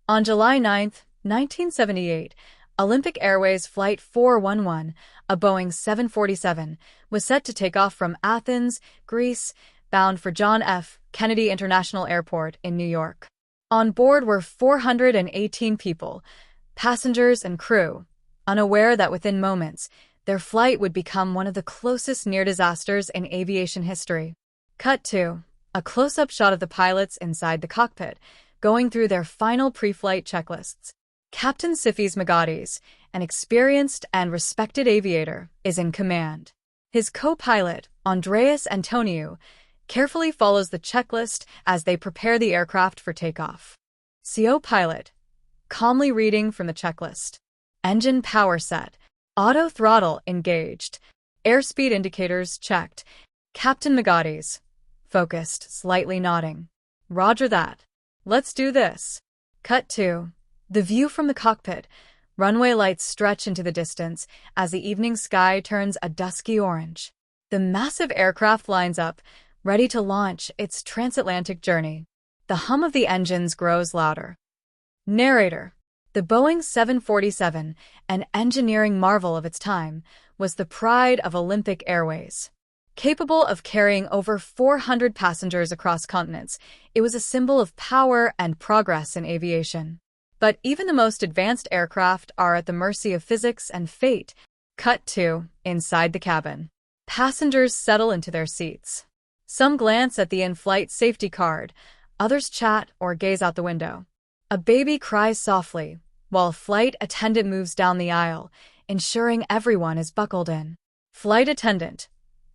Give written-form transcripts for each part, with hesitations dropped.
On July 9, 1978, Olympic Airways Flight 411, a Boeing 747, was set to take off from Athens, Greece, bound for John F. Kennedy International Airport in New York. On board were 418 people, passengers and crew, unaware that within moments, their flight would become one of the closest near disasters in aviation history. Cut to a close-up shot of the pilots inside the cockpit, going through their final pre-flight checklists. Captain Sifis Migadis, an experienced and respected aviator, is in command. His co-pilot, Andreas Antoniou, carefully follows the checklist as they prepare the aircraft for takeoff. CO pilot, calmly reading from the checklist. Engine power set. Auto throttle engaged. Airspeed indicators checked. Captain Migadis, focused, slightly nodding. Roger that. Let's do this. Cut to the view from the cockpit. Runway lights stretch into the distance as the evening sky turns a dusky orange. The massive aircraft lines up, ready to launch its transatlantic journey. The hum of the engines grows louder. Narrator. The Boeing 747, an engineering marvel of its time, was the pride of Olympic Airways. Capable of carrying over 400 passengers across continents, it was a symbol of power and progress in aviation. But even the most advanced aircraft are at the mercy of physics and fate. Cut to inside the cabin. Passengers settle into their seats. Some glance at the in-flight safety card, others chat or gaze out the window. A baby cries softly, while a flight attendant moves down the aisle, ensuring everyone is buckled in. Flight attendant,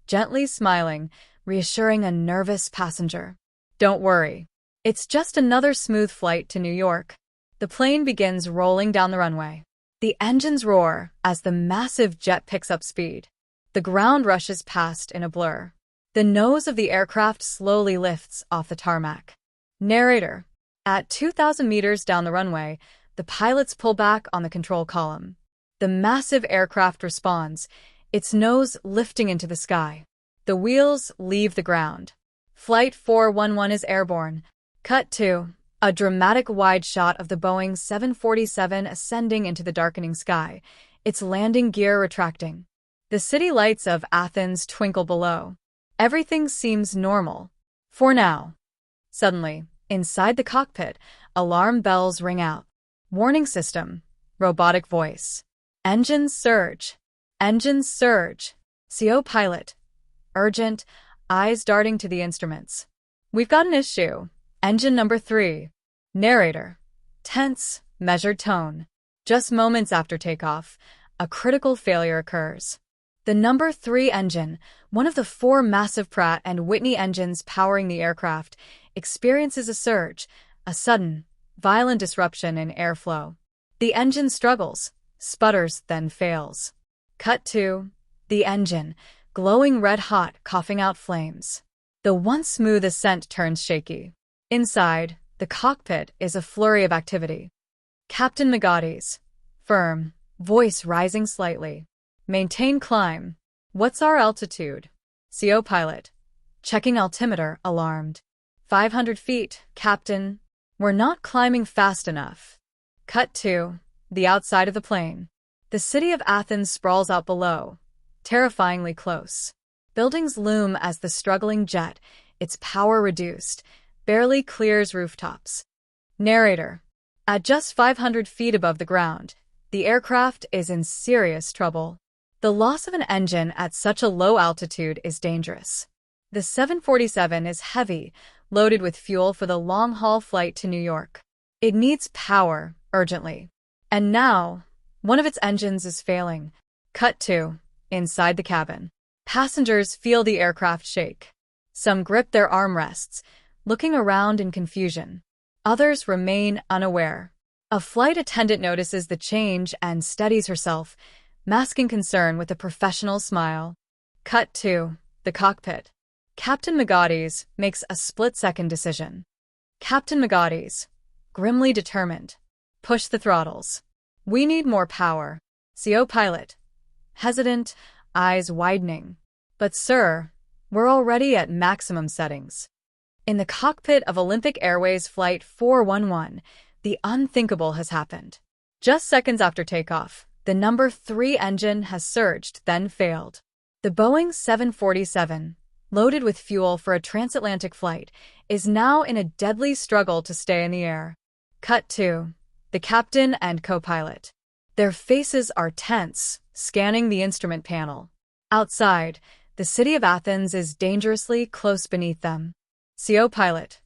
gently smiling, reassuring a nervous passenger. Don't worry. It's just another smooth flight to New York. The plane begins rolling down the runway. The engines roar as the massive jet picks up speed. The ground rushes past in a blur. The nose of the aircraft slowly lifts off the tarmac. Narrator. At 2,000 meters down the runway, the pilots pull back on the control column. The massive aircraft responds, its nose lifting into the sky. The wheels leave the ground. Flight 411 is airborne. Cut to a dramatic wide shot of the Boeing 747 ascending into the darkening sky, its landing gear retracting. The city lights of Athens twinkle below. Everything seems normal. For now. Suddenly, inside the cockpit, alarm bells ring out. Warning system. Robotic voice. Engines surge. Engines surge. CO pilot. Urgent, eyes darting to the instruments. We've got an issue. Engine number 3. Narrator. Tense, measured tone. Just moments after takeoff, a critical failure occurs. The number 3 engine, one of the 4 massive Pratt and Whitney engines powering the aircraft, experiences a surge, a sudden, violent disruption in airflow. The engine struggles, sputters, then fails. Cut to the engine, glowing red-hot, coughing out flames. The once smooth ascent turns shaky. Inside, the cockpit is a flurry of activity. Captain Migadis, firm, voice rising slightly. Maintain climb. What's our altitude? CO pilot, checking altimeter, alarmed. 500 feet, Captain. We're not climbing fast enough. Cut to the outside of the plane. The city of Athens sprawls out below, terrifyingly close. Buildings loom as the struggling jet, its power reduced, barely clears rooftops. Narrator. At just 500 feet above the ground, the aircraft is in serious trouble. The loss of an engine at such a low altitude is dangerous. The 747 is heavy, loaded with fuel for the long-haul flight to New York. It needs power, urgently. And now, one of its engines is failing. Cut to inside the cabin. Passengers feel the aircraft shake. Some grip their armrests, looking around in confusion. Others remain unaware. A flight attendant notices the change and steadies herself, masking concern with a professional smile. Cut to the cockpit. Captain Migadis makes a split-second decision. Captain Migadis, grimly determined. Push the throttles. We need more power. CO pilot, hesitant, eyes widening. But sir, we're already at maximum settings. In the cockpit of Olympic Airways Flight 411, The unthinkable has happened. Just seconds after takeoff, the number 3 engine has surged, then failed. The Boeing 747, loaded with fuel for a transatlantic flight, is now in a deadly struggle to stay in the air. Cut to the captain and co-pilot. Their faces are tense, scanning the instrument panel. Outside, the city of Athens is dangerously close beneath them. CO pilot,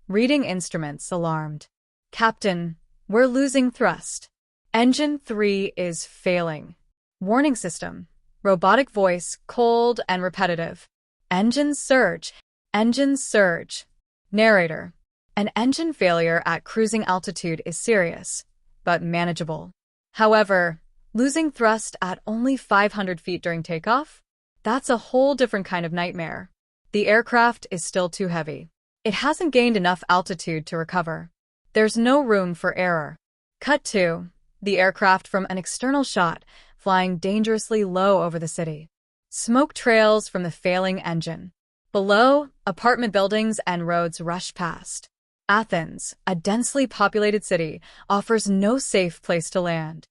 reading instruments, alarmed. Captain, we're losing thrust. Engine 3 is failing. Warning system, robotic voice, cold and repetitive. Engines surge. Engines surge. Narrator, an engine failure at cruising altitude is serious, but manageable. However, losing thrust at only 500 feet during takeoff? That's a whole different kind of nightmare. The aircraft is still too heavy. It hasn't gained enough altitude to recover. There's no room for error. Cut to the aircraft from an external shot, flying dangerously low over the city. Smoke trails from the failing engine. Below, apartment buildings and roads rush past. Athens, a densely populated city, offers no safe place to land.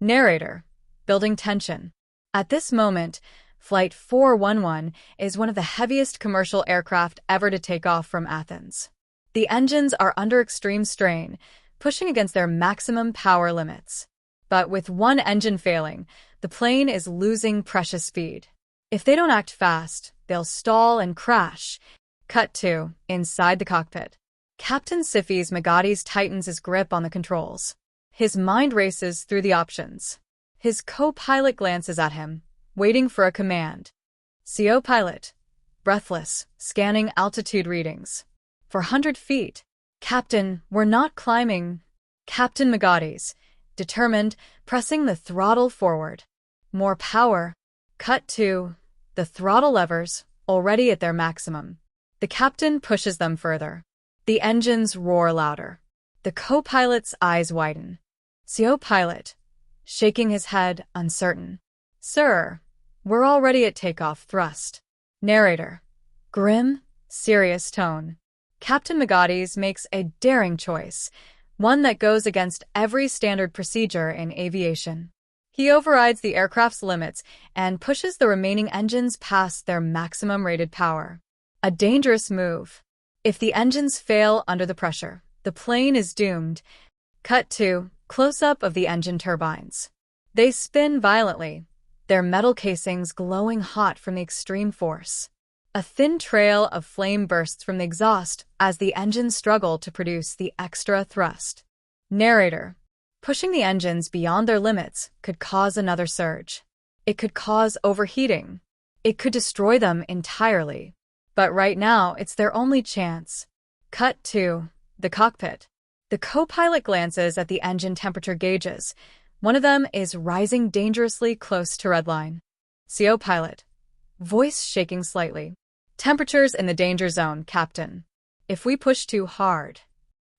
Narrator, building tension. At this moment, Flight 411 is one of the heaviest commercial aircraft ever to take off from Athens. The engines are under extreme strain, pushing against their maximum power limits. But with one engine failing, the plane is losing precious speed. If they don't act fast, they'll stall and crash. Cut to inside the cockpit. Captain Sifis Migadis tightens his grip on the controls. His mind races through the options. His co-pilot glances at him, waiting for a command. CO pilot, breathless, scanning altitude readings. 400 feet. Captain, we're not climbing. Captain Migadis, determined, pressing the throttle forward. More power. Cut to the throttle levers, already at their maximum. The captain pushes them further. The engines roar louder. The co-pilot's eyes widen. CO pilot, shaking his head, uncertain. Sir, we're already at takeoff thrust. Narrator, grim, serious tone. Captain Migadis makes a daring choice, one that goes against every standard procedure in aviation. He overrides the aircraft's limits and pushes the remaining engines past their maximum rated power. A dangerous move. If the engines fail under the pressure, the plane is doomed. Cut to close-up of the engine turbines. They spin violently, their metal casings glowing hot from the extreme force. A thin trail of flame bursts from the exhaust as the engines struggle to produce the extra thrust. Narrator, pushing the engines beyond their limits could cause another surge. It could cause overheating. It could destroy them entirely. But right now, it's their only chance. Cut to the cockpit. The co-pilot glances at the engine temperature gauges. One of them is rising dangerously close to redline. CO pilot, voice shaking slightly. Temperatures in the danger zone, Captain. If we push too hard.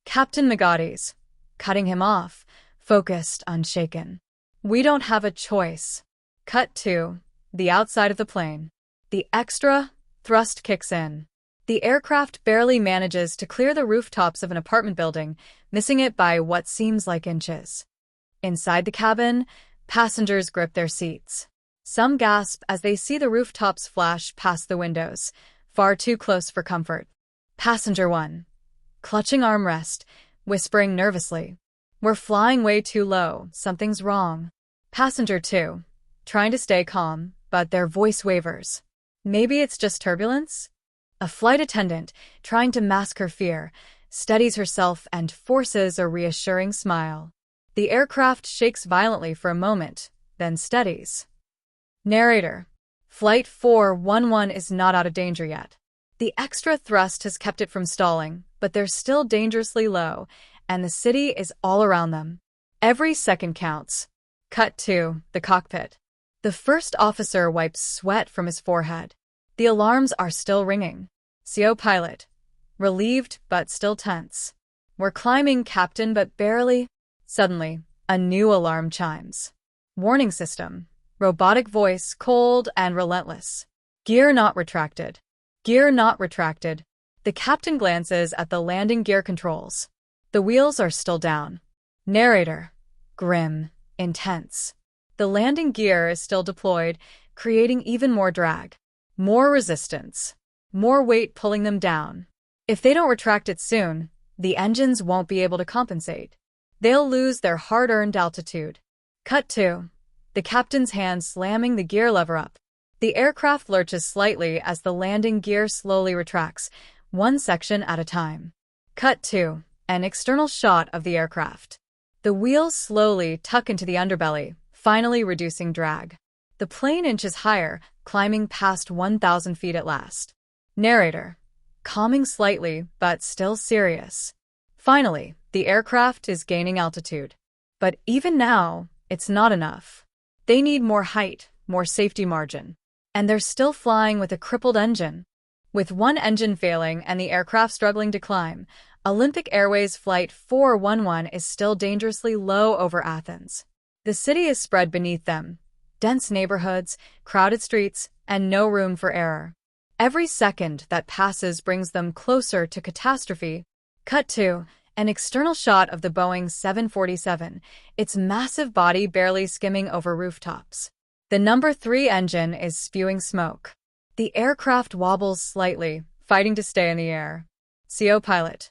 Captain Migadis, cutting him off, focused, unshaken. We don't have a choice. Cut to the outside of the plane. The extra thrust kicks in. The aircraft barely manages to clear the rooftops of an apartment building, missing it by what seems like inches. Inside the cabin, passengers grip their seats. Some gasp as they see the rooftops flash past the windows, far too close for comfort. Passenger 1, clutching armrest, whispering nervously. We're flying way too low, something's wrong. Passenger 2, trying to stay calm, but their voice wavers. Maybe it's just turbulence? A flight attendant, trying to mask her fear, steadies herself and forces a reassuring smile. The aircraft shakes violently for a moment, then steadies. Narrator, Flight 411 is not out of danger yet. The extra thrust has kept it from stalling, but they're still dangerously low, and the city is all around them. Every second counts. Cut to the cockpit. The first officer wipes sweat from his forehead. The alarms are still ringing. CO pilot, relieved but still tense. We're climbing, Captain, but barely. Suddenly, a new alarm chimes. Warning system, robotic voice, cold and relentless. Gear not retracted. Gear not retracted. The captain glances at the landing gear controls. The wheels are still down. Narrator: grim, intense. The landing gear is still deployed, creating even more drag. More resistance. More weight pulling them down. If they don't retract it soon, the engines won't be able to compensate. They'll lose their hard-earned altitude. Cut 2. The captain's hand slamming the gear lever up. The aircraft lurches slightly as the landing gear slowly retracts, one section at a time. Cut 2. An external shot of the aircraft. The wheels slowly tuck into the underbelly, finally reducing drag. The plane inches higher, climbing past 1,000 feet at last. Narrator: calming slightly, but still serious. Finally, the aircraft is gaining altitude. But even now, it's not enough. They need more height, more safety margin. And they're still flying with a crippled engine. With one engine failing and the aircraft struggling to climb, Olympic Airways Flight 411 is still dangerously low over Athens. The city is spread beneath them. Dense neighborhoods, crowded streets, and no room for error. Every second that passes brings them closer to catastrophe. Cut 2. An external shot of the Boeing 747, its massive body barely skimming over rooftops. The number 3 engine is spewing smoke. The aircraft wobbles slightly, fighting to stay in the air. CO pilot: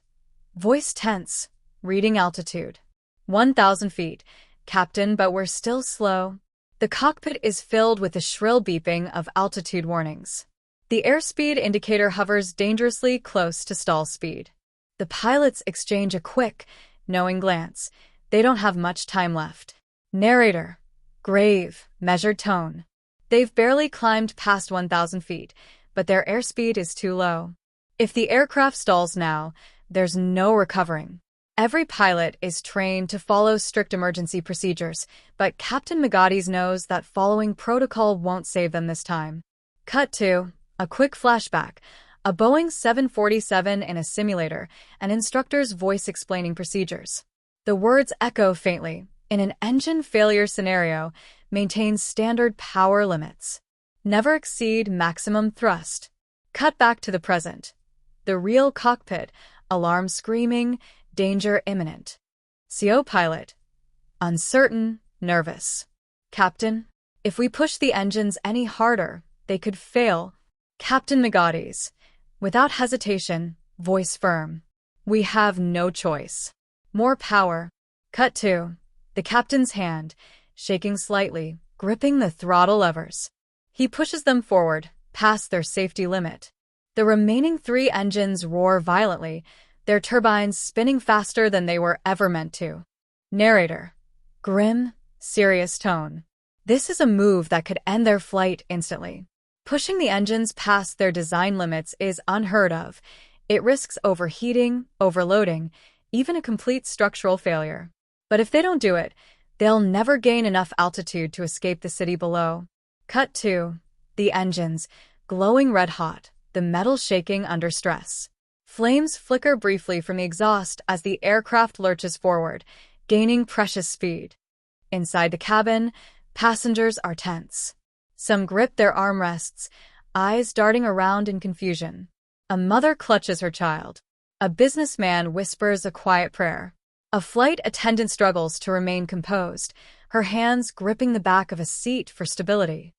voice tense, reading altitude. 1,000 feet. Captain, but we're still slow. The cockpit is filled with the shrill beeping of altitude warnings. The airspeed indicator hovers dangerously close to stall speed. The pilots exchange a quick, knowing glance. They don't have much time left. Narrator: grave, measured tone. They've barely climbed past 1,000 feet, but their airspeed is too low. If the aircraft stalls now, there's no recovering. Every pilot is trained to follow strict emergency procedures, but Captain Migadis knows that following protocol won't save them this time. Cut 2. A quick flashback. A Boeing 747 in a simulator, an instructor's voice explaining procedures. The words echo faintly. In an engine failure scenario, maintain standard power limits. Never exceed maximum thrust. Cut back to the present. The real cockpit, alarm screaming, danger imminent. CO pilot: uncertain, nervous. Captain: if we push the engines any harder, they could fail. Captain Migadis: without hesitation, voice firm. We have no choice. More power. Cut 2. The captain's hand, shaking slightly, gripping the throttle levers. He pushes them forward, past their safety limit. The remaining 3 engines roar violently, their turbines spinning faster than they were ever meant to. Narrator: grim, serious tone. This is a move that could end their flight instantly. Pushing the engines past their design limits is unheard of. It risks overheating, overloading, even a complete structural failure. But if they don't do it, they'll never gain enough altitude to escape the city below. Cut 2. The engines, glowing red-hot, the metal shaking under stress. Flames flicker briefly from the exhaust as the aircraft lurches forward, gaining precious speed. Inside the cabin, passengers are tense. Some grip their armrests, eyes darting around in confusion. A mother clutches her child. A businessman whispers a quiet prayer. A flight attendant struggles to remain composed, her hands gripping the back of a seat for stability.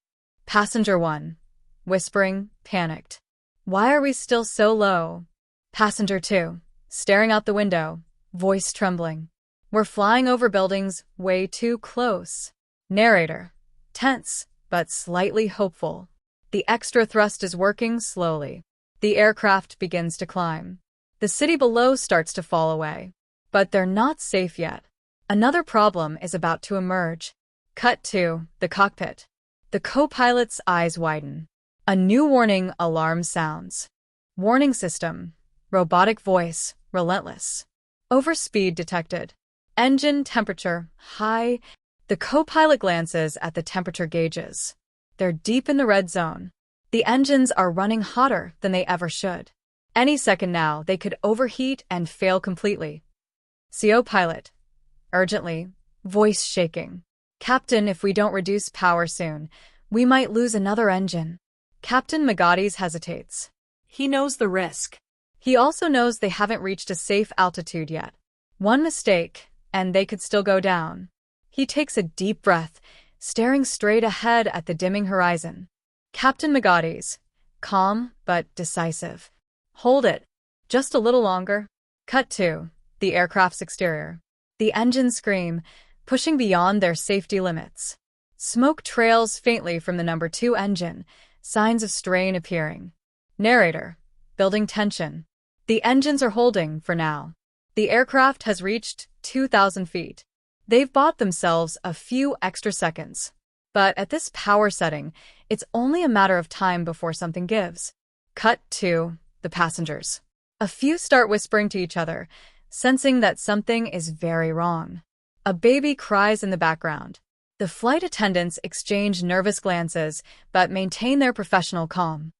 Passenger 1, whispering, panicked. Why are we still so low? Passenger 2, staring out the window, voice trembling. We're flying over buildings way too close. Narrator: tense, but slightly hopeful. The extra thrust is working slowly. The aircraft begins to climb. The city below starts to fall away. But they're not safe yet. Another problem is about to emerge. Cut 2. The cockpit. The co-pilot's eyes widen. A new warning alarm sounds. Warning system. Robotic voice, relentless. Overspeed detected. Engine temperature, high. The co-pilot glances at the temperature gauges. They're deep in the red zone. The engines are running hotter than they ever should. Any second now, they could overheat and fail completely. CO pilot: urgently, voice shaking. Captain, if we don't reduce power soon, we might lose another engine. Captain Migadis hesitates. He knows the risk. He also knows they haven't reached a safe altitude yet. One mistake, and they could still go down. He takes a deep breath, staring straight ahead at the dimming horizon. Captain Migadis, calm but decisive. Hold it. Just a little longer. Cut to the aircraft's exterior. The engines scream, pushing beyond their safety limits. Smoke trails faintly from the number 2 engine, signs of strain appearing. Narrator, building tension. The engines are holding for now. The aircraft has reached 2,000 feet. They've bought themselves a few extra seconds. But at this power setting, it's only a matter of time before something gives. Cut to the passengers. A few start whispering to each other, sensing that something is very wrong. A baby cries in the background. The flight attendants exchange nervous glances, but maintain their professional calm.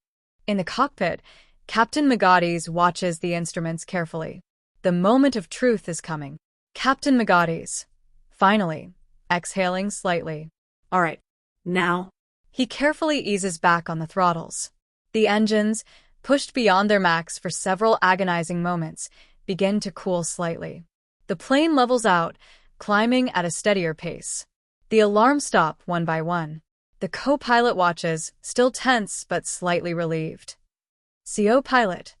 In the cockpit, Captain Migadis watches the instruments carefully. The moment of truth is coming. Captain Migadis, finally, exhaling slightly. All right, now. He carefully eases back on the throttles. The engines, pushed beyond their max for several agonizing moments, begin to cool slightly. The plane levels out, climbing at a steadier pace. The alarms stop one by one. The co-pilot watches, still tense but slightly relieved. CO pilot,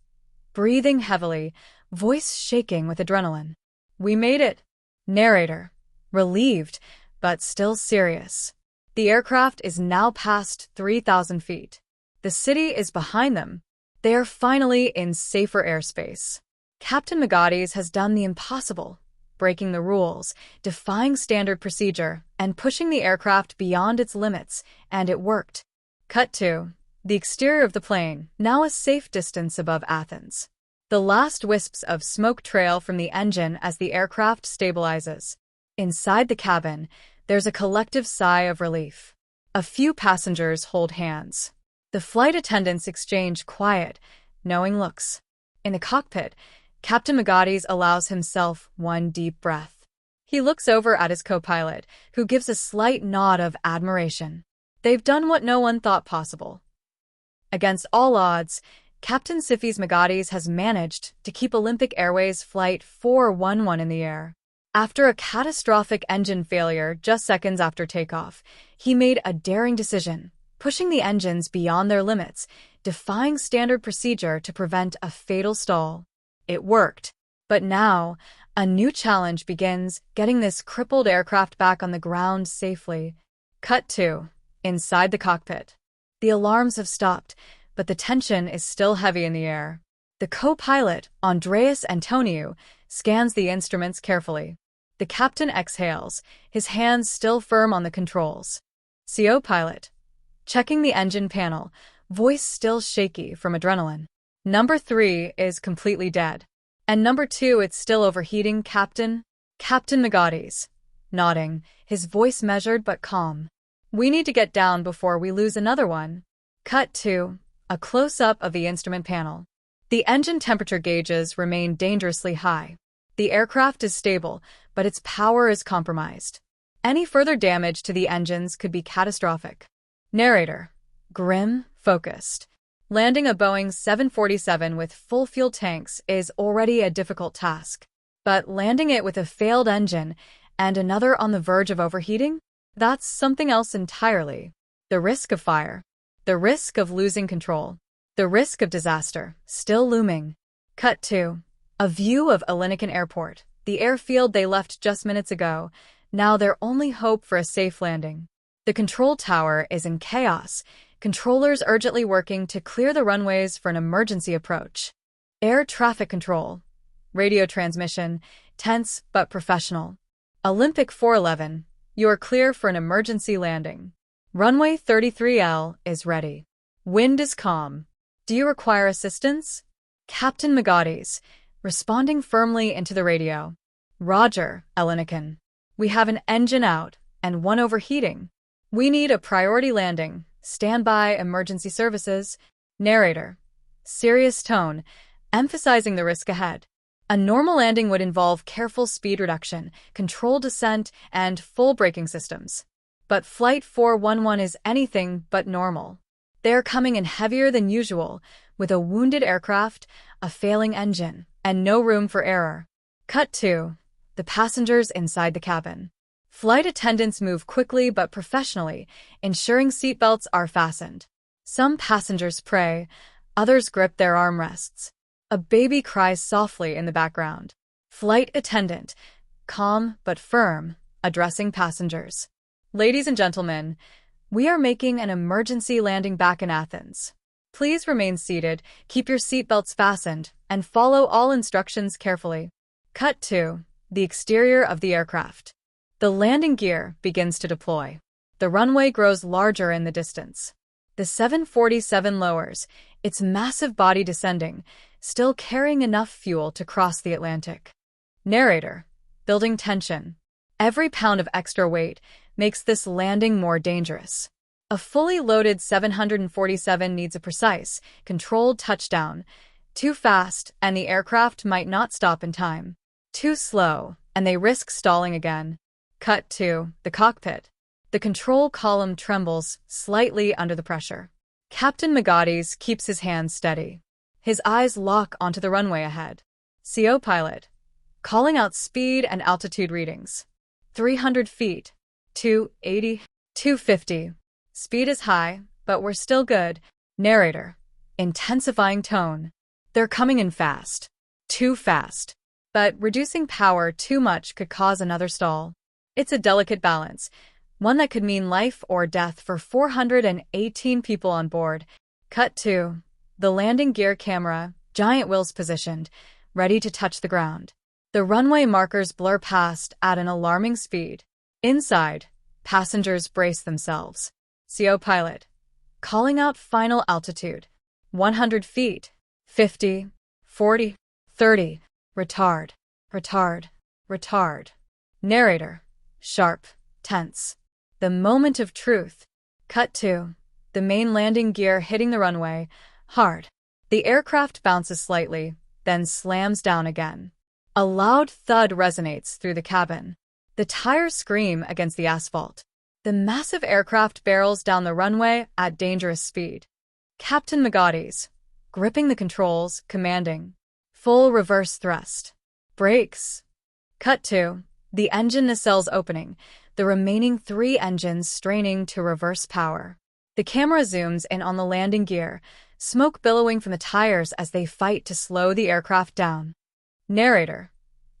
breathing heavily, voice shaking with adrenaline. We made it. Narrator, relieved but still serious. The aircraft is now past 3,000 feet. The city is behind them. They are finally in safer airspace. Captain Migadis has done the impossible, breaking the rules, defying standard procedure, and pushing the aircraft beyond its limits, and it worked. Cut to the exterior of the plane, now a safe distance above Athens. The last wisps of smoke trail from the engine as the aircraft stabilizes. Inside the cabin, there's a collective sigh of relief. A few passengers hold hands. The flight attendants exchange quiet, knowing looks. In the cockpit, Captain Migadis allows himself one deep breath. He looks over at his co-pilot, who gives a slight nod of admiration. They've done what no one thought possible. Against all odds, Captain Sifis Migadis has managed to keep Olympic Airways Flight 411 in the air. After a catastrophic engine failure just seconds after takeoff, he made a daring decision, pushing the engines beyond their limits, defying standard procedure to prevent a fatal stall. It worked. But now, a new challenge begins, getting this crippled aircraft back on the ground safely. Cut to inside the cockpit. The alarms have stopped, but the tension is still heavy in the air. The co-pilot, Andreas Antoniou, scans the instruments carefully. The captain exhales, his hands still firm on the controls. CO pilot, checking the engine panel, voice still shaky from adrenaline. Number 3 is completely dead. And number 2, it's still overheating, Captain. Captain Migadis, nodding, his voice measured but calm. We need to get down before we lose another one. Cut to a close-up of the instrument panel. The engine temperature gauges remain dangerously high. The aircraft is stable, but its power is compromised. Any further damage to the engines could be catastrophic. Narrator, grim, focused. Landing a Boeing 747 with full fuel tanks is already a difficult task. But landing it with a failed engine and another on the verge of overheating? That's something else entirely. The risk of fire. The risk of losing control. The risk of disaster, still looming. Cut to a view of Olympic Airport, the airfield they left just minutes ago, now their only hope for a safe landing. The control tower is in chaos, controllers urgently working to clear the runways for an emergency approach. Air traffic control. Radio transmission, tense but professional. Olympic 411, you are clear for an emergency landing. Runway 33L is ready. Wind is calm. Do you require assistance? Captain Migadis, responding firmly into the radio. Roger, Elenikin. We have an engine out and one overheating. We need a priority landing. Stand by emergency services. Narrator, serious tone, emphasizing the risk ahead. A normal landing would involve careful speed reduction, controlled descent, and full braking systems. But Flight 411 is anything but normal. They are coming in heavier than usual, with a wounded aircraft, a failing engine, and no room for error. Cut to the passengers inside the cabin. Flight attendants move quickly but professionally, ensuring seatbelts are fastened. Some passengers pray, others grip their armrests. A baby cries softly in the background. Flight attendant, calm but firm, addressing passengers. Ladies and gentlemen, we are making an emergency landing back in Athens. Please remain seated, keep your seatbelts fastened, and follow all instructions carefully. Cut to the exterior of the aircraft. The landing gear begins to deploy. The runway grows larger in the distance. The 747 lowers, its massive body descending, still carrying enough fuel to cross the Atlantic. Narrator, building tension. Every pound of extra weight makes this landing more dangerous. A fully loaded 747 needs a precise, controlled touchdown. Too fast, and the aircraft might not stop in time. Too slow, and they risk stalling again. Cut to the cockpit. The control column trembles slightly under the pressure. Captain Migadis keeps his hands steady. His eyes lock onto the runway ahead. CO pilot, calling out speed and altitude readings. 300 feet, 280, 250. Speed is high, but we're still good. Narrator, intensifying tone. They're coming in fast. Too fast. But reducing power too much could cause another stall. It's a delicate balance, one that could mean life or death for 418 people on board. Cut to the landing gear camera, giant wheels positioned, ready to touch the ground. The runway markers blur past at an alarming speed. Inside, passengers brace themselves. CO pilot, calling out final altitude. 100 feet, 50, 40, 30, retard, retard, retard. Narrator, sharp, tense. The moment of truth. Cut to the main landing gear hitting the runway, hard. The aircraft bounces slightly, then slams down again. A loud thud resonates through the cabin. The tires scream against the asphalt. The massive aircraft barrels down the runway at dangerous speed. Captain Migadis, gripping the controls, commanding. Full reverse thrust. Brakes. Cut to the engine nacelles opening, the remaining 3 engines straining to reverse power. The camera zooms in on the landing gear, smoke billowing from the tires as they fight to slow the aircraft down. Narrator,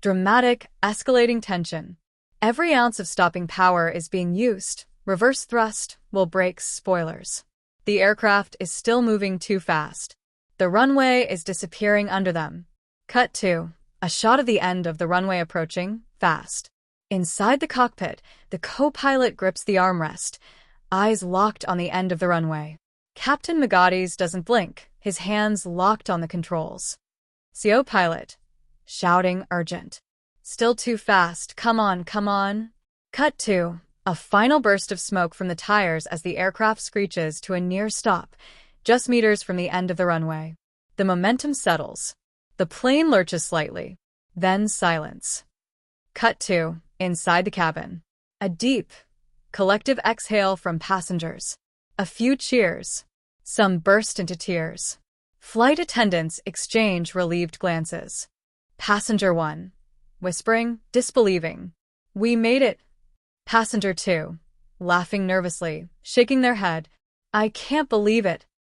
dramatic, escalating tension. Every ounce of stopping power is being used. Reverse thrust will break spoilers. The aircraft is still moving too fast. The runway is disappearing under them. Cut to a shot of the end of the runway approaching, fast. Inside the cockpit, the co-pilot grips the armrest, eyes locked on the end of the runway. Captain Migadis doesn't blink, his hands locked on the controls. CO pilot, shouting urgent. Still too fast, come on, come on. Cut to a final burst of smoke from the tires as the aircraft screeches to a near stop, just meters from the end of the runway. The momentum settles. The plane lurches slightly. Then silence. Cut to inside the cabin. A deep, collective exhale from passengers. A few cheers. Some burst into tears. Flight attendants exchange relieved glances. Passenger 1, whispering, disbelieving. We made it. Passenger 2, laughing nervously, shaking their head. I can't believe it.